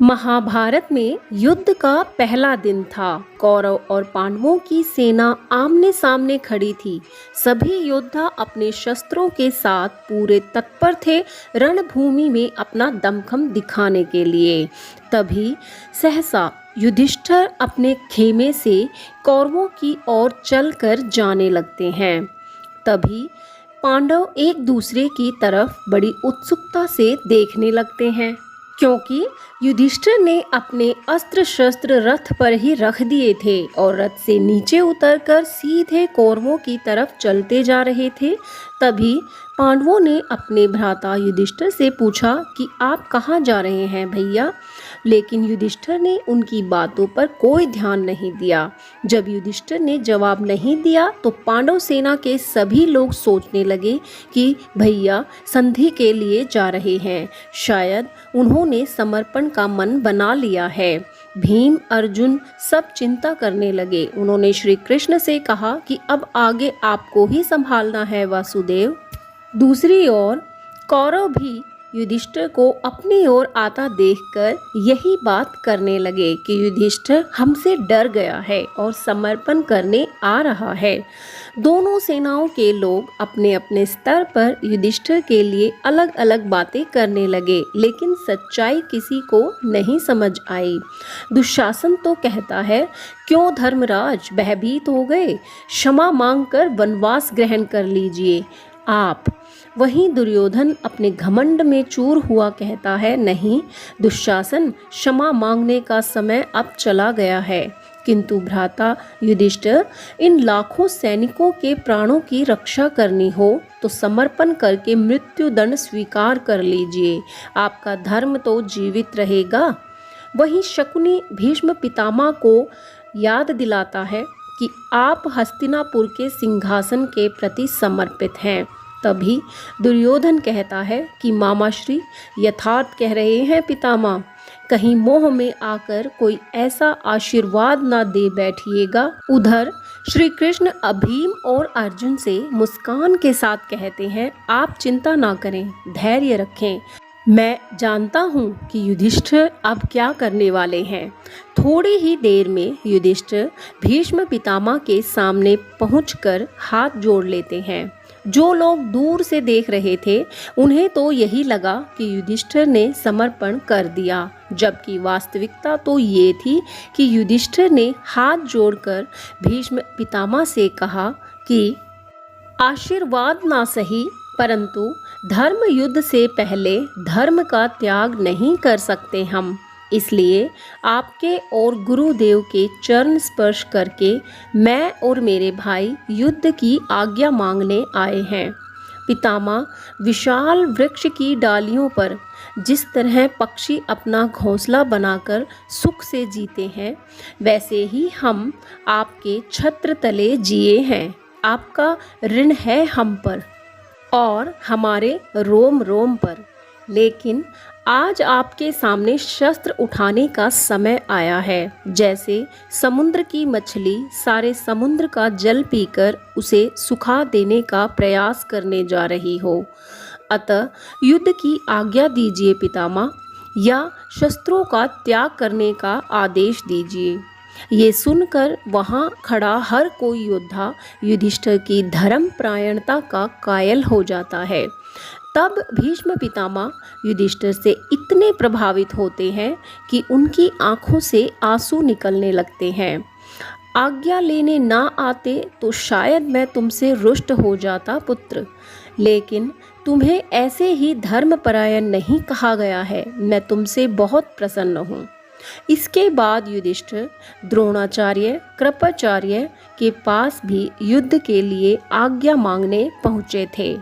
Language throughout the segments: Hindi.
महाभारत में युद्ध का पहला दिन था। कौरव और पांडवों की सेना आमने सामने खड़ी थी। सभी योद्धा अपने शस्त्रों के साथ पूरे तत्पर थे रणभूमि में अपना दमखम दिखाने के लिए। तभी सहसा युधिष्ठिर अपने खेमे से कौरवों की ओर चलकर जाने लगते हैं। तभी पांडव एक दूसरे की तरफ बड़ी उत्सुकता से देखने लगते हैं, क्योंकि युधिष्ठिर ने अपने अस्त्र शस्त्र रथ पर ही रख दिए थे और रथ से नीचे उतरकर सीधे कौरवों की तरफ चलते जा रहे थे। तभी पांडवों ने अपने भ्राता युधिष्ठिर से पूछा कि आप कहाँ जा रहे हैं भैया। लेकिन युधिष्ठिर ने उनकी बातों पर कोई ध्यान नहीं दिया। जब युधिष्ठिर ने जवाब नहीं दिया तो पांडव सेना के सभी लोग सोचने लगे कि भैया संधि के लिए जा रहे हैं, शायद उन्होंने समर्पण का मन बना लिया है। भीम अर्जुन सब चिंता करने लगे। उन्होंने श्री कृष्ण से कहा कि अब आगे आपको ही संभालना है वासुदेव। दूसरी ओर कौरव भी युधिष्ठिर को अपनी ओर आता देखकर यही बात करने लगे कि युधिष्ठिर हमसे डर गया है और समर्पण करने आ रहा है। दोनों सेनाओं के लोग अपने अपने स्तर पर युधिष्ठिर के लिए अलग अलग बातें करने लगे, लेकिन सच्चाई किसी को नहीं समझ आई। दुशासन तो कहता है, क्यों धर्मराज भयभीत हो गए, क्षमा मांगकर वनवास ग्रहण कर लीजिए आप। वहीं दुर्योधन अपने घमंड में चूर हुआ कहता है, नहीं दुशासन, क्षमा मांगने का समय अब चला गया है। किंतु भ्राता युधिष्ठिर, इन लाखों सैनिकों के प्राणों की रक्षा करनी हो तो समर्पण करके मृत्युदंड स्वीकार कर लीजिए, आपका धर्म तो जीवित रहेगा। वहीं शकुनी भीष्म पितामह को याद दिलाता है कि आप हस्तिनापुर के सिंहासन के प्रति समर्पित हैं। तभी दुर्योधन कहता है कि मामाश्री यथार्थ कह रहे हैं पितामह, कहीं मोह में आकर कोई ऐसा आशीर्वाद ना दे बैठिएगा। उधर श्री कृष्ण भीम और अर्जुन से मुस्कान के साथ कहते हैं, आप चिंता ना करें, धैर्य रखें। मैं जानता हूँ कि युधिष्ठिर अब क्या करने वाले हैं। थोड़ी ही देर में युधिष्ठिर भीष्म पितामह के सामने पहुंचकर हाथ जोड़ लेते हैं। जो लोग दूर से देख रहे थे उन्हें तो यही लगा कि युधिष्ठिर ने समर्पण कर दिया, जबकि वास्तविकता तो ये थी कि युधिष्ठिर ने हाथ जोड़कर भीष्म पितामह से कहा कि आशीर्वाद ना सही, परंतु धर्म युद्ध से पहले धर्म का त्याग नहीं कर सकते हम। इसलिए आपके और गुरुदेव के चरण स्पर्श करके मैं और मेरे भाई युद्ध की आज्ञा मांगने आए हैं। पितामह, विशाल वृक्ष की डालियों पर जिस तरह पक्षी अपना घोंसला बनाकर सुख से जीते हैं, वैसे ही हम आपके छत्र तले जिए हैं। आपका ऋण है हम पर और हमारे रोम रोम पर। लेकिन आज आपके सामने शस्त्र उठाने का समय आया है। जैसे समुद्र की मछली सारे समुद्र का जल पीकर उसे सुखा देने का प्रयास करने जा रही हो। अतः युद्ध की आज्ञा दीजिए पितामह, या शस्त्रों का त्याग करने का आदेश दीजिए। ये सुनकर वहां खड़ा हर कोई योद्धा युधिष्ठिर की धर्मपरायणता का कायल हो जाता है। तब भीष्म पितामह युधिष्ठिर से इतने प्रभावित होते हैं कि उनकी आंखों से आंसू निकलने लगते हैं। आज्ञा लेने ना आते तो शायद मैं तुमसे रुष्ट हो जाता पुत्र, लेकिन तुम्हें ऐसे ही धर्मपरायण नहीं कहा गया है। मैं तुमसे बहुत प्रसन्न हूँ। इसके बाद युधिष्ठिर द्रोणाचार्य कृपाचार्य के पास भी युद्ध के लिए आज्ञा मांगने पहुँचे थे।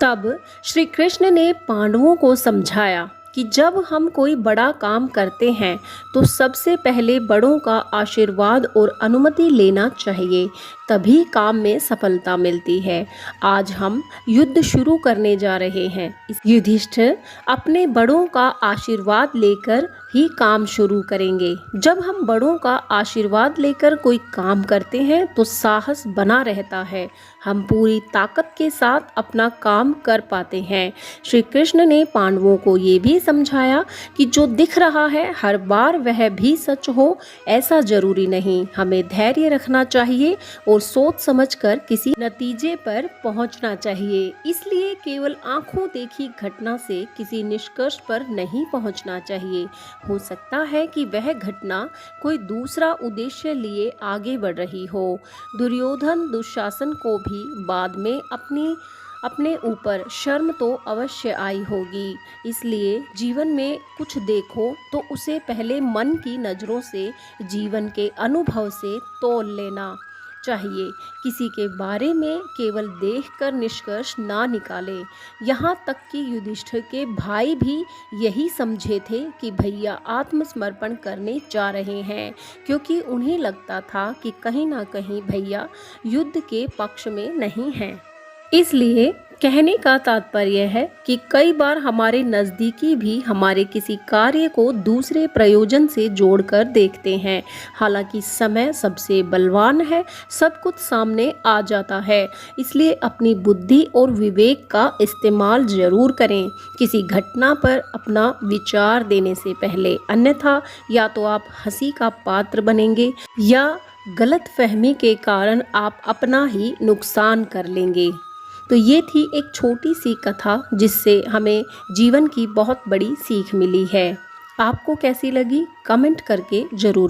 तब श्री कृष्ण ने पांडवों को समझाया कि जब हम कोई बड़ा काम करते हैं तो सबसे पहले बड़ों का आशीर्वाद और अनुमति लेना चाहिए, तभी काम में सफलता मिलती है। आज हम युद्ध शुरू करने जा रहे हैं। युधिष्ठिर अपने बड़ों का आशीर्वाद लेकर ही काम शुरू करेंगे। जब हम बड़ों का आशीर्वाद लेकर कोई काम करते हैं तो साहस बना रहता है, हम पूरी ताकत के साथ अपना काम कर पाते हैं। श्री कृष्ण ने पांडवों को ये भी समझाया कि जो दिख रहा है हर बार वह भी सच हो ऐसा जरूरी नहीं। हमें धैर्य रखना चाहिए और सोच समझकर किसी नतीजे पर पहुंचना चाहिए। इसलिए केवल आंखों देखी घटना से किसी निष्कर्ष पर नहीं पहुंचना चाहिए। हो सकता है कि वह घटना कोई दूसरा उद्देश्य लिए आगे बढ़ रही हो। दुर्योधन दुशासन को भी बाद में अपने ऊपर शर्म तो अवश्य आई होगी। इसलिए जीवन में कुछ देखो तो उसे पहले मन की नज़रों से, जीवन के अनुभव से तौल लेना चाहिए। किसी के बारे में केवल देखकर निष्कर्ष ना निकालें। यहाँ तक कि युधिष्ठिर के भाई भी यही समझे थे कि भैया आत्मसमर्पण करने जा रहे हैं, क्योंकि उन्हें लगता था कि कहीं ना कहीं भैया युद्ध के पक्ष में नहीं हैं। इसलिए कहने का तात्पर्य है कि कई बार हमारे नज़दीकी भी हमारे किसी कार्य को दूसरे प्रयोजन से जोड़कर देखते हैं। हालांकि समय सबसे बलवान है, सब कुछ सामने आ जाता है। इसलिए अपनी बुद्धि और विवेक का इस्तेमाल जरूर करें किसी घटना पर अपना विचार देने से पहले, अन्यथा या तो आप हंसी का पात्र बनेंगे या गलतफहमी के कारण आप अपना ही नुकसान कर लेंगे। तो ये थी एक छोटी सी कथा जिससे हमें जीवन की बहुत बड़ी सीख मिली है। आपको कैसी लगी कमेंट करके ज़रूर